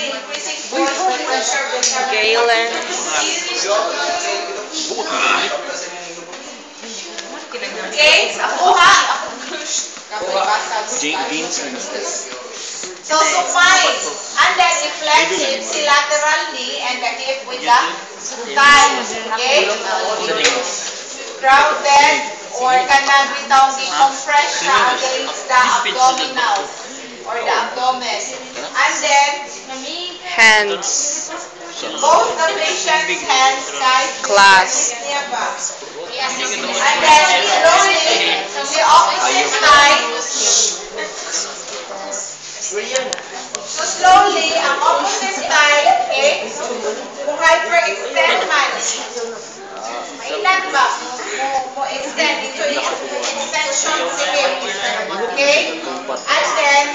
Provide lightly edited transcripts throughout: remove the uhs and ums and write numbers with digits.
increasing force, the pressure will come. Galen. Okay? Kuha. So, supine. And then, flex it laterally and the hip with the thigh. Okay? Grounded or kanang bitawng decompress siya against the abdominal or the abdomen. And then, Hands. both the patient's hands side Class. and then slowly the opposite side. So slowly ang opposite side, okay? Kung hyperextend man. Mailan ba? Mo extend ito yung extension sa hip. Okay? And then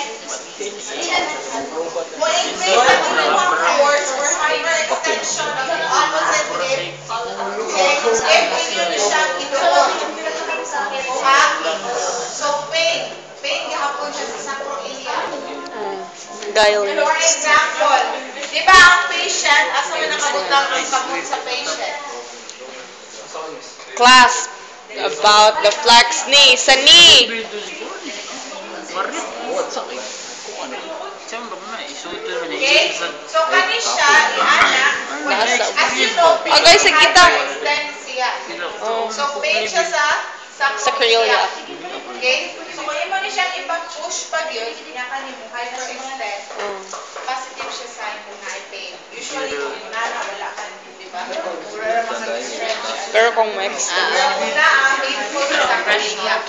mo increase ang minimum force or hyperextension of the opposite hip. Okay? If inyo ni siyang idoon. Ha? So pain. Pain gahapon siya sa sacroiliac. Galen. For example, di ba ang patient, asa mo nakabutang ang kamot sa patient? Class. About the flex knee. Sa knee. Okay? So, kani siya, ianak. As you know, pain Okay, sa kita. hyperextend siya. So, pain siya sa Sacroiliac. Okay? So, kung mo ni siyang ipa-push pag yun, niya kanimo hyperextend, positive siya sign kung na pain. Usually, kung nana, wala ka, di ba? Wala naman ka stretch. Pero kung may extra. Pero kung na, painful sa sacroiliac.